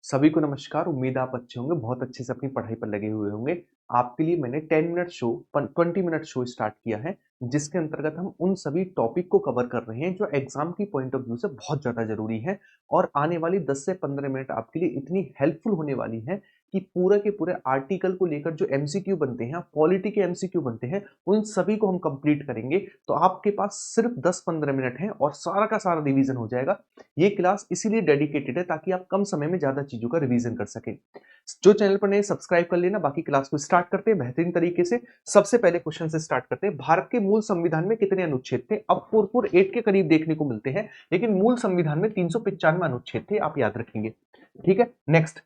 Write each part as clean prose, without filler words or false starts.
सभी को नमस्कार। उम्मीद है आप अच्छे होंगे, बहुत अच्छे से अपनी पढ़ाई पर लगे हुए होंगे। आपके लिए मैंने 10 minute show 20 minute show start किया है, जिसके अंतर्गत हम उन सभी टॉपिक को कवर कर रहे हैं जो एग्जाम की पॉइंट ऑफ व्यू से बहुत ज़्यादा ज़रूरी है और आने वाली 10 से 15 मिनट आपके लिए इतनी हेल्पफुल होने वाली है कि पूरे के पूरे आर्टिकल को लेकर जो एमसीक्यू बनते हैं, पॉलिटी के एमसीक्यू बनते हैं, उन सभी को हम कंप्लीट करेंगे। तो आपके पास सिर्फ 10-15 मिनट हैं और सारा का सारा रिवीजन हो जाएगा। ये क्लास इसीलिए डेडिकेटेड है ताकि आप कम समय में ज्यादा चीजों का रिवीजन कर सकें। जो चैनल पर नए सब्सक्राइब कर लेना। बाकी क्लास को स्टार्ट करते हैं बेहतरीन तरीके से। सबसे पहले क्वेश्चन से स्टार्ट करते हैं। भारत के मूल संविधान में कितने अनुच्छेद थे? अब 448 के करीब देखने को मिलते हैं, लेकिन मूल संविधान में 395 अनुच्छेद थे, आप याद रखेंगे। ठीक है, नेक्स्ट।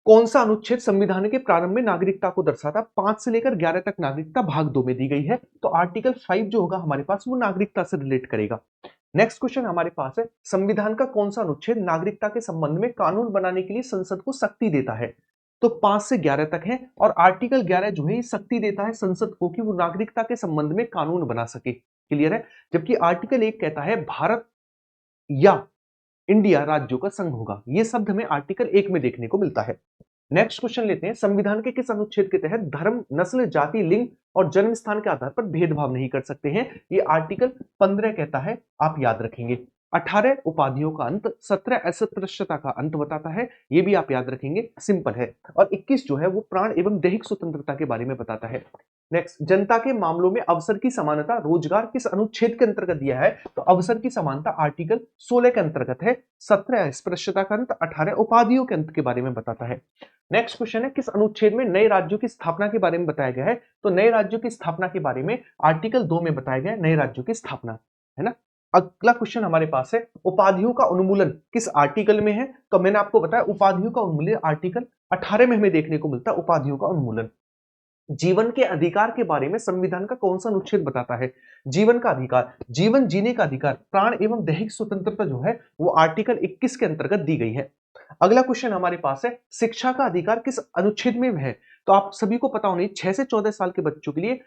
कौन सा अनुच्छेद संविधान के प्रारंभ में नागरिकता को दर्शाता? 5 से लेकर 11 तक नागरिकता भाग 2 में दी गई है, तो आर्टिकल 5 जो होगा हमारे पास वो नागरिकता से रिलेट करेगा। नेक्स्ट क्वेश्चन हमारे पास है, संविधान का कौन सा अनुच्छेद नागरिकता के संबंध में कानून बनाने के लिए संसद को शक्ति देता है? तो 5 से 11 तक है और आर्टिकल 11 जो है शक्ति देता है संसद को कि वो नागरिकता के संबंध में कानून बना सके। क्लियर है? जबकि आर्टिकल 1 कहता है भारत या इंडिया राज्यों का संघ होगा। ये शब्द हमें आर्टिकल 1 में देखने को मिलता है। नेक्स्ट क्वेश्चन लेते हैं, संविधान के किस अनुच्छेद के तहत धर्म, नस्ल, जाति, लिंग और जन्म स्थान के आधार पर भेदभाव नहीं कर सकते हैं? ये आर्टिकल 15 कहता है, आप याद रखेंगे। 18 उपाधियों का अंत, 17 अस्पृश्यता का अंत बताता है, ये भी आप याद रखेंगे, सिंपल है। और 21 जो है वो प्राण एवं दैहिक स्वतंत्रता के बारे में बताता है। नेक्स्ट, जनता के मामलों में अवसर की समानता रोजगार किस अनुच्छेद के अंतर्गत दिया है? तो अवसर की समानता आर्टिकल 16 के अंतर्गत है। 17 अस्पृश्यता का अंत, 18 उपाधियों के अंत के बारे में बताता है। नेक्स्ट क्वेश्चन है, किस अनुच्छेद में नए राज्यों की स्थापना के बारे में बताया गया है? तो नए राज्यों की स्थापना के बारे में आर्टिकल 2 में बताया गया है, नए राज्यों की स्थापना, है ना। अगला क्वेश्चन हमारे पास है, उपाधियों का उन्मूलन किस आर्टिकल में है? तो मैंने आपको बताया उपाधियों का उन्मूलन आर्टिकल 18 में हमें देखने को मिलता है, उपाधियों का उन्मूलन। जीवन के अधिकार के बारे में संविधान का कौन सा अनुच्छेद बताता है? जीवन का अधिकार, जीवन जीने का अधिकार, प्राण एवं दैहिक स्वतंत्रता जो है वो आर्टिकल 21 के अंतर्गत दी गई है। अगला क्वेश्चन हमारे पास है, शिक्षा का अधिकार किस अनुच्छेद में है? तो आप सभी को पता होनी, 6 से 14 साल के बच्चों के लिए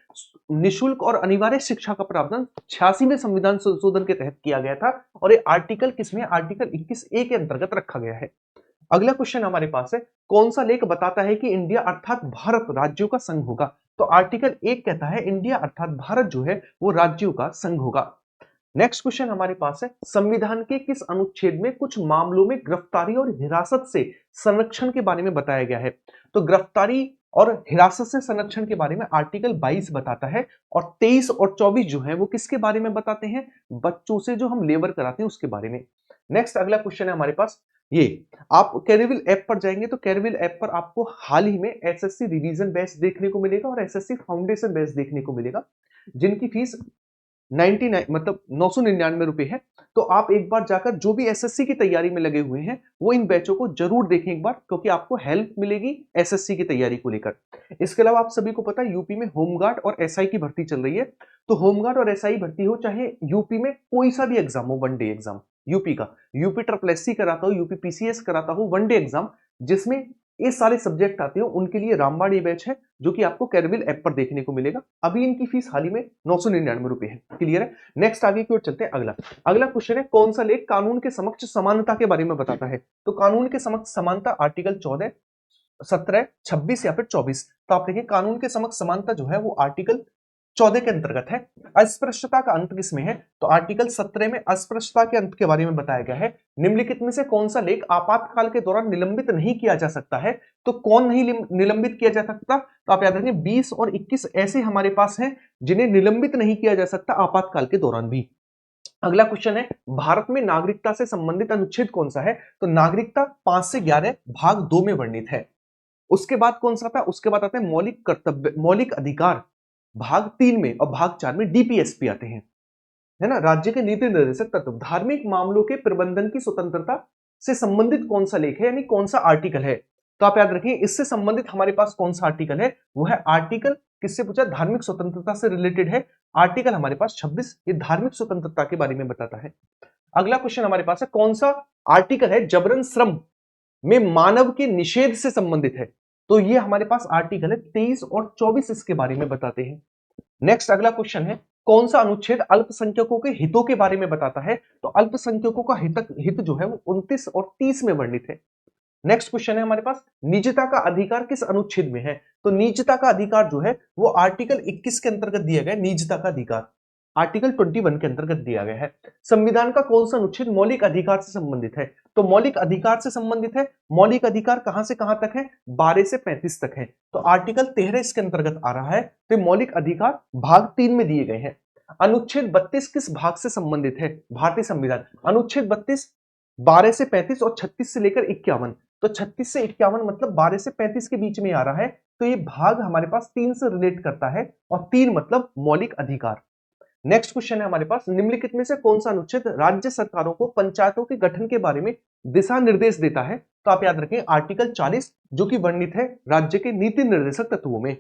निशुल्क और अनिवार्य शिक्षा का प्रावधान 86वें संविधान संशोधन के तहत किया गया था और ये आर्टिकल किसमें? आर्टिकल 21 ए के अंतर्गत रखा गया है। अगला क्वेश्चन हमारे पास है, कौन सा लेख बताता है कि इंडिया अर्थात भारत राज्यों का संघ होगा? तो आर्टिकल 1 कहता है इंडिया अर्थात भारत जो है वो राज्यों का संघ होगा। नेक्स्ट क्वेश्चन हमारे पास है, संविधान के किस अनुच्छेद में कुछ मामलों में गिरफ्तारी और हिरासत से संरक्षण के बारे में बताया गया है? तो गिरफ्तारी और हिरासत से संरक्षण के बारे में आर्टिकल 22 बताता है और 23 और 24 जो है वो किसके बारे में बताते हैं? बच्चों से जो हम लेबर कराते हैं उसके बारे में। नेक्स्ट अगला क्वेश्चन है हमारे पास, ये आप कैरिविल ऐप पर जाएंगे तो कैरिविल ऐप पर आपको हाल ही में एसएससी रिवीजन बैच देखने को मिलेगा और एसएससी फाउंडेशन बैच देखने को मिलेगा, जिनकी फीस 99 मतलब 999 रुपए है। तो आप एक बार जाकर जो भी एसएससी की तैयारी में लगे हुए हैं वो इन बैचों को जरूर देखें एक बार, क्योंकि आपको हेल्प मिलेगी एसएससी की तैयारी को लेकर। इसके अलावा आप सभी को पता है यूपी में होमगार्ड और एसआई की भर्ती चल रही है। तो होमगार्ड और एसआई भर्ती हो चाहे यूपी में कोई सा भी एग्जाम हो, वन डे एग्जाम, यूपी का, यूपी ट्रिपल एससी कराता हो, यूपी पीसीएस कराता हो, वन डे एग्जाम जिसमें ये सारे सब्जेक्ट आते हो, उनके लिए रामबाण ये बैच है जो कि आपको कैरिविल ऐप पर देखने को मिलेगा। अभी इनकी फीस हाल ही में 999 रुपए है। क्लियर है? नेक्स्ट आगे की ओर चलते हैं। अगला क्वेश्चन है, कौन सा लेख कानून के समक्ष समानता के बारे में बताता है? तो कानून के समक्ष समानता आर्टिकल 14, 17, 26 या फिर 24। तो आप देखिए कानून के समक्ष समानता जो है वो आर्टिकल 14 के अंतर्गत है। अस्पृश्यता का अंत किसमें है? तो आर्टिकल 17 में अस्पृश्यता के अंत के बारे में बताया गया है। निम्नलिखित में से कौन सा लेख आपातकाल के दौरान निलंबित नहीं किया जा सकता है? तो कौन नहीं निलंबित किया जा सकता? तो आप याद रखें 20 और 21 ऐसे हमारे पास हैं जिन्हें निलंबित नहीं किया जा सकता आपातकाल के दौरान भी। अगला क्वेश्चन है, भारत में नागरिकता से संबंधित अनुच्छेद कौन सा है? तो नागरिकता 5 से 11 भाग 2 में वर्णित है। उसके बाद कौन सा था? उसके बाद आते हैं मौलिक कर्तव्य, मौलिक अधिकार भाग 3 में, और भाग 4 में डीपीएसपी आते हैं, है ना, राज्य के नीति निर्देशक तत्व। धार्मिक मामलों के प्रबंधन की स्वतंत्रता से संबंधित कौन सा लेख है, यानी कौन सा आर्टिकल है? तो आप याद रखिए इससे संबंधित हमारे पास कौन सा आर्टिकल है, वो है आर्टिकल, किससे पूछा? धार्मिक स्वतंत्रता से रिलेटेड है आर्टिकल हमारे पास 26, ये धार्मिक स्वतंत्रता के बारे में बताता है। अगला क्वेश्चन हमारे पास है, कौन सा आर्टिकल है जबरन श्रम में मानव के निषेध से संबंधित है? तो ये हमारे पास आर्टिकल है 23 और 24 इसके बारे में बताते हैं। नेक्स्ट अगला क्वेश्चन है, कौन सा अनुच्छेद अल्पसंख्यकों के हितों के बारे में बताता है? तो अल्पसंख्यकों का हित जो है वो 29 और 30 में वर्णित है। नेक्स्ट क्वेश्चन है हमारे पास, निजता का अधिकार किस अनुच्छेद में है? तो निजता का अधिकार जो है वो आर्टिकल 21 के अंतर्गत दिया गया है। निजता का अधिकार आर्टिकल 21 के अंतर्गत दिया गया है। संविधान का कौन सा अनुच्छेद मौलिक अधिकार से संबंधित है? तो मौलिक अधिकार से संबंधित है। मौलिक अधिकार कहां से कहां तक है? 12 से 35 तक है। तो आर्टिकल 13 इसके अंतर्गत आ रहा है। तो मौलिक अधिकार भाग 3 में दिए गए हैं। अनुच्छेद 32 किस भाग से संबंधित है? भारतीय संविधान अनुच्छेद 32 12 से 35 और 36 से लेकर 51। तो 36 से 51 मतलब 12 से 35 के बीच में आ रहा है। तो ये भाग हमारे पास 3 से रिलेट करता है और 3 मतलब मौलिक अधिकार। नेक्स्ट क्वेश्चन है हमारे पास, निम्नलिखित में से कौन सा अनुच्छेद राज्य सरकारों को पंचायतों के गठन के बारे में दिशा निर्देश देता है? तो आप याद रखें आर्टिकल 40 जो कि वर्णित है राज्य के नीति निर्देशक तत्वों में।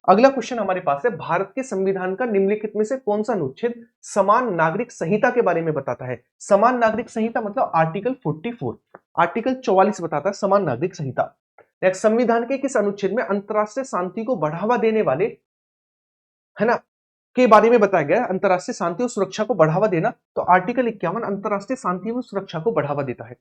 अगला क्वेश्चन हमारे पास है, भारत के संविधान का निम्नलिखित में से कौन सा अनुच्छेद समान नागरिक संहिता के बारे में बताता है? समान नागरिक संहिता मतलब आर्टिकल 44, आर्टिकल 44 बताता है समान नागरिक संहिता। नेक्स्ट, संविधान के किस अनुच्छेद में अंतरराष्ट्रीय शांति को बढ़ावा देने वाले, है ना, के बारे में बताया गया है? अंतरराष्ट्रीय शांति और सुरक्षा को बढ़ावा देना, तो आर्टिकल 51 अंतरराष्ट्रीय शांति और सुरक्षा को बढ़ावा देता है।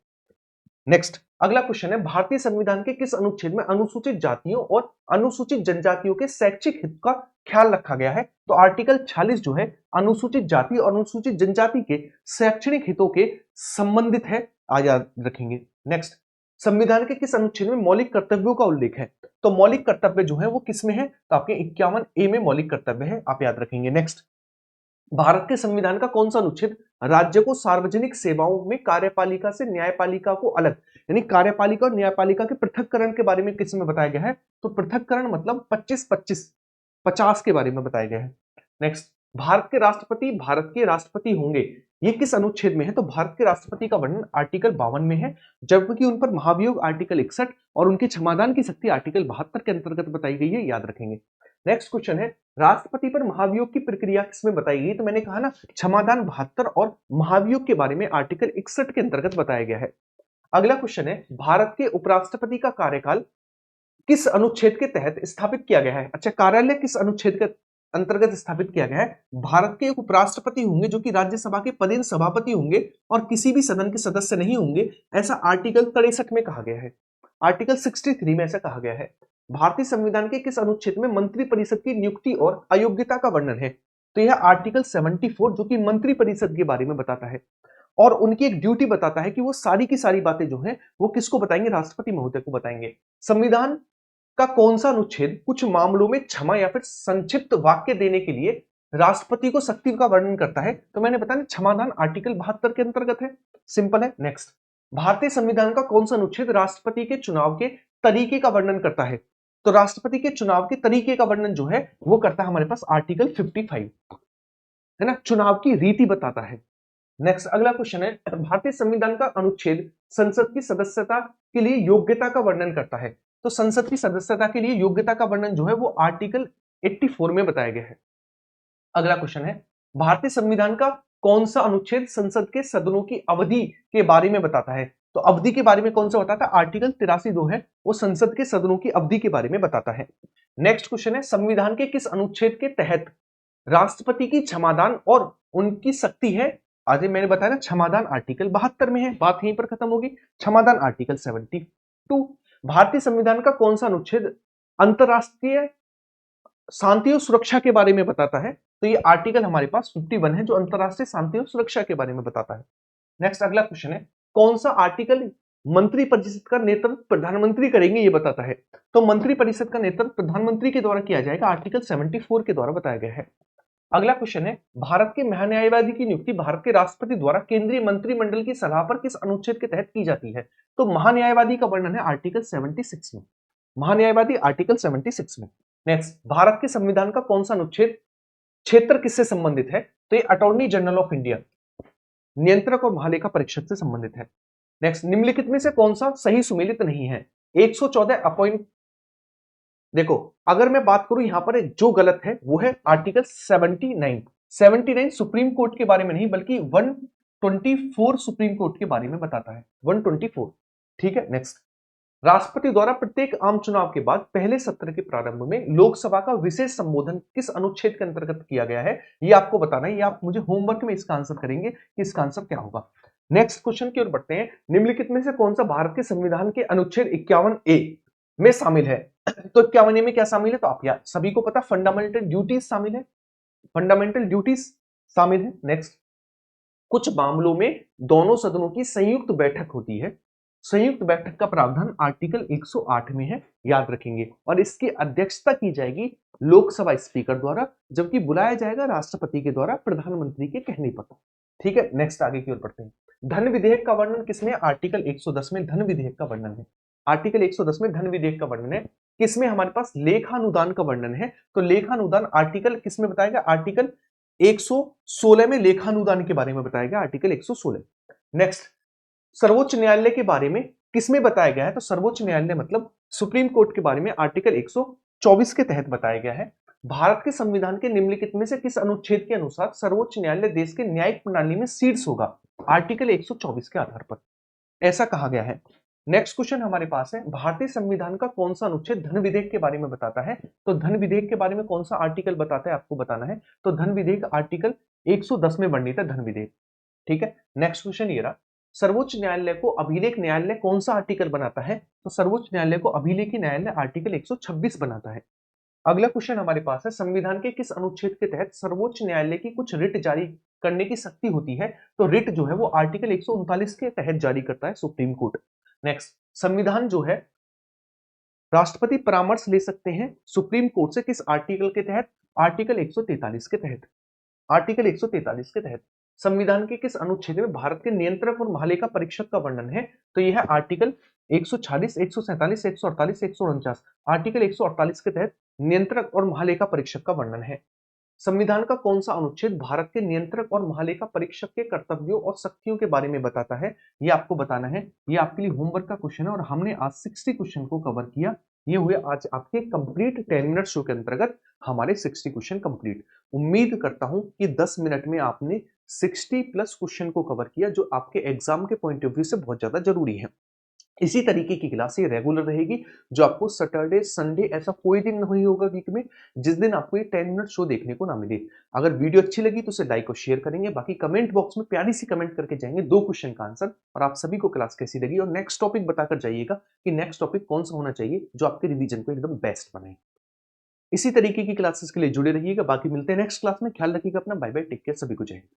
नेक्स्ट अगला क्वेश्चन है, भारतीय संविधान के किस अनुच्छेद में अनुसूचित जातियों और अनुसूचित जनजातियों के शैक्षिक हित का ख्याल रखा गया है? तो आर्टिकल 46 जो है अनुसूचित जाति और अनुसूचित जनजाति के शैक्षणिक हितों के संबंधित है, आज याद रखेंगे। नेक्स्ट, संविधान के किस अनुच्छेद में मौलिक कर्तव्यों का उल्लेख है? तो मौलिक कर्तव्य जो है वो किसमें है? तो आपके 51A में मौलिक कर्तव्य है, आप याद रखेंगे। नेक्स्ट, भारत के संविधान का कौन सा अनुच्छेद राज्य को सार्वजनिक सेवाओं में कार्यपालिका से न्यायपालिका को अलग, यानी कार्यपालिका और न्यायपालिका के पृथककरण के बारे में किसमें बताया गया है? तो पृथककरण मतलब 25-25-50 के बारे में बताया गया है। नेक्स्ट, भारत के राष्ट्रपति होंगे, ये किस अनुच्छेद में है? तो भारत के राष्ट्रपति का वर्णन आर्टिकल 52 में है, जबकि उन पर महाभियोग आर्टिकल 61 और उनके क्षमादान की शक्ति आर्टिकल 72 के अंतर्गत बताई गई है, याद रखेंगे। नेक्स्ट क्वेश्चन है, राष्ट्रपति पर महाभियोग की प्रक्रिया किसमें बताई गई? तो मैंने कहा ना, क्षमादान 72 और महाभियोग के बारे में आर्टिकल 61 के अंतर्गत बताया गया है। अगला क्वेश्चन है, भारत के उपराष्ट्रपति का कार्यकाल किस अनुच्छेद के तहत स्थापित किया गया है? अच्छा, कार्यालय किस अनुच्छेद के अंतर्गत स्थापित किया गया है? भारत के उपराष्ट्रपति होंगे जो कि राज्यसभा के पदेन सभापति होंगे और किसी भी सदन के सदस्य नहीं होंगे, ऐसा आर्टिकल 63 में कहा गया है। आर्टिकल 63 में ऐसा कहा गया है। भारतीय संविधान के किस अनुच्छेद में मंत्री परिषद की नियुक्ति और अयोग्यता का वर्णन है? तो यह आर्टिकल 74 जो कि मंत्री परिषद के बारे में बताता है और उनकी एक ड्यूटी बताता है कि वो सारी की सारी बातें जो हैं वो किसको बताएंगे? राष्ट्रपति महोदय को बताएंगे। संविधान का कौन सा अनुच्छेद कुछ मामलों में क्षमा या फिर संक्षिप्त वाक्य देने के लिए राष्ट्रपति को शक्ति का वर्णन करता है? तो मैंने बताया क्षमादान आर्टिकल 72 के अंतर्गत है, सिंपल है। नेक्स्ट, भारतीय संविधान का कौन सा अनुच्छेद राष्ट्रपति के चुनाव के तरीके का वर्णन करता है? तो राष्ट्रपति के चुनाव के तरीके का वर्णन जो है वो करता है हमारे पास आर्टिकल 55, है ना, चुनाव की रीति बताता है। नेक्स्ट अगला क्वेश्चन है, भारतीय संविधान का अनुच्छेद संसद की सदस्यता के लिए योग्यता का वर्णन करता है? तो संसद की सदस्यता के लिए योग्यता का वर्णन जो है वो आर्टिकल 84 में बताया गया है। अगला क्वेश्चन है, भारतीय संविधान का कौन सा अनुच्छेद संसद के सदनों की अवधि के बारे में बताता है? तो अवधि के बारे में कौन सा बताता है? आर्टिकल 83 जो है वो संसद के सदनों की अवधि के बारे में बताता है। नेक्स्ट क्वेश्चन है, संविधान के किस अनुच्छेद के तहत राष्ट्रपति की क्षमादान और उनकी शक्ति है? आज मैंने बताया ना, क्षमादान आर्टिकल 72 में है, बात यहीं पर खत्म होगी। क्षमादान आर्टिकल 72। भारतीय संविधान का कौन सा अनुच्छेद अंतरराष्ट्रीय शांति और सुरक्षा के बारे में बताता है? तो ये आर्टिकल हमारे पास 51 है जो अंतरराष्ट्रीय शांति और सुरक्षा के बारे में बताता है। नेक्स्ट अगला क्वेश्चन है, कौन सा आर्टिकल मंत्री परिषद का नेतृत्व प्रधानमंत्री करेंगे ये बताता है? तो मंत्री परिषद का नेतृत्व प्रधानमंत्री के द्वारा किया जाएगा, आर्टिकल 74 के द्वारा बताया गया है। अगला क्वेश्चन है, भारत के महान्यायवादी की नियुक्ति भारत के राष्ट्रपति द्वारा केंद्रीय मंत्रिमंडल की सलाह पर किस अनुच्छेद के तहत की जाती है? तो महान्यायवादी का वर्णन है आर्टिकल 76 में, महान्यायवादी आर्टिकल 76 में। नेक्स्ट, भारत के संविधान का कौन सा अनुच्छेद क्षेत्र किससे संबंधित है? तो ये अटॉर्नी जनरल ऑफ इंडिया, नियंत्रक और महालेखा परीक्षक से संबंधित है। नेक्स्ट, निम्नलिखित में से कौन सा सही सुमेलित नहीं है? 114 अपॉइंट, देखो अगर मैं बात करूं यहां पर जो गलत है वो है आर्टिकल 79 सुप्रीम कोर्ट के बारे में नहीं बल्कि 124 सुप्रीम कोर्ट के बारे में बताता है, 124, ठीक है। नेक्स्ट, राष्ट्रपति द्वारा प्रत्येक आम चुनाव के बाद पहले सत्र के प्रारंभ में लोकसभा का विशेष संबोधन किस अनुच्छेद के अंतर्गत किया गया है? ये आपको बताना है, ये आप मुझे होमवर्क में इसका आंसर करेंगे कि इसका आंसर क्या होगा। नेक्स्ट क्वेश्चन की ओर बढ़ते हैं। निम्नलिखित में से कौन सा भारत के संविधान के अनुच्छेद 51A में शामिल है? तो 51A में क्या शामिल है? तो आप यार सभी को पता, फंडामेंटल ड्यूटीज शामिल है, फंडामेंटल ड्यूटीज शामिल है। नेक्स्ट, कुछ मामलों में दोनों सदनों की संयुक्त बैठक होती है। संयुक्त बैठक का प्रावधान आर्टिकल 108 में है, याद रखेंगे, और इसकी अध्यक्षता की जाएगी लोकसभा स्पीकर द्वारा, जबकि बुलाया जाएगा राष्ट्रपति के द्वारा प्रधानमंत्री के कहने पर। ठीक है, नेक्स्ट आगे की ओर बढ़ते हैं। धन विधेयक का वर्णन किसमें? आर्टिकल 110 में धन विधेयक का वर्णन है। आर्टिकल 110 में धन विधेयक का वर्णन है। किसमें? हमारे पास लेखानुदान का वर्णन है। तो लेखानुदान आर्टिकल किसमें बताएगा? आर्टिकल 116 में लेखानुदान के बारे में बताया गया, आर्टिकल 116। नेक्स्ट, सर्वोच्च न्यायालय के बारे में किसमें बताया गया है? तो सर्वोच्च न्यायालय मतलब सुप्रीम कोर्ट के बारे में आर्टिकल 124 के तहत बताया गया है। भारत के संविधान के निम्नलिखित में से किस अनुच्छेद के अनुसार सर्वोच्च न्यायालय देश के न्यायिक प्रणाली में शीर्ष होगा? आर्टिकल 124 के आधार पर ऐसा कहा गया है। नेक्स्ट क्वेश्चन हमारे पास है, भारतीय संविधान का कौन सा अनुच्छेद धन विधेयक के बारे में बताता है? तो धन विधेयक के बारे में कौन सा आर्टिकल बताता है, आपको बताना है। तो धन विधेयक आर्टिकल 110 में वर्णित है धन विधेयक। ठीक है, नेक्स्ट क्वेश्चन ये रहा, सर्वोच्च न्यायालय को अभिलेख न्यायालय कौन सा आर्टिकल बनाता है? तो सर्वोच्च न्यायालय को अभिलेखी न्यायालय आर्टिकल 126 बनाता है। अगला क्वेश्चन हमारे पास है, संविधान के किस अनुच्छेद के तहत सर्वोच्च न्यायालय की कुछ रिट जारी करने की शक्ति होती है? तो रिट जो है वो आर्टिकल 139 के तहत जारी करता है सुप्रीम कोर्ट। नेक्स्ट, संविधान जो है राष्ट्रपति परामर्श ले सकते हैं सुप्रीम कोर्ट से किस आर्टिकल के तहत? आर्टिकल 143 के तहत। आर्टिकल 143 के तहत संविधान के किस अनुच्छेद में भारत के नियंत्रक और महालेखा परीक्षक का वर्णन है? तो यह है आर्टिकल 146, 147, 148, 149। आर्टिकल 148 के तहत नियंत्रक और महालेखा परीक्षक का वर्णन है। संविधान का कौन सा अनुच्छेद भारत के नियंत्रक और महालेखा परीक्षक के कर्तव्यों और शक्तियों के बारे में बताता है? ये आपको बताना है। ये आपके लिए होमवर्क का क्वेश्चन है और हमने आज 60 क्वेश्चन को कवर किया। ये हुए आज आपके कंप्लीट 10 मिनट शो के अंतर्गत हमारे 60 क्वेश्चन कंप्लीट। उम्मीद करता हूं कि 10 मिनट में आपने 60 प्लस क्वेश्चन को कवर किया, जो आपके एग्जाम के पॉइंट ऑफ व्यू से बहुत ज्यादा जरूरी है। इसी तरीके की क्लास ये रेगुलर रहेगी, जो आपको सैटरडे संडे ऐसा कोई दिन नहीं होगा वीक में जिस दिन आपको ये 10 मिनट शो देखने को ना मिले। अगर वीडियो अच्छी लगी तो उसे लाइक और शेयर करेंगे, बाकी कमेंट बॉक्स में प्यारी सी कमेंट करके जाएंगे 2 क्वेश्चन का आंसर, और आप सभी को क्लास कैसी लगी और नेक्स्ट टॉपिक बताकर जाइएगा कि नेक्स्ट टॉपिक कौन सा होना चाहिए जो आपके रिवीजन को एकदम बेस्ट बनाए। इसी तरीके की क्लासेस के लिए जुड़े रहिएगा। बाकी मिलते हैं नेक्स्ट क्लास में। ख्याल रखिएगा अपना। बाय बाय, टेक केयर, सभी को जय हिंद।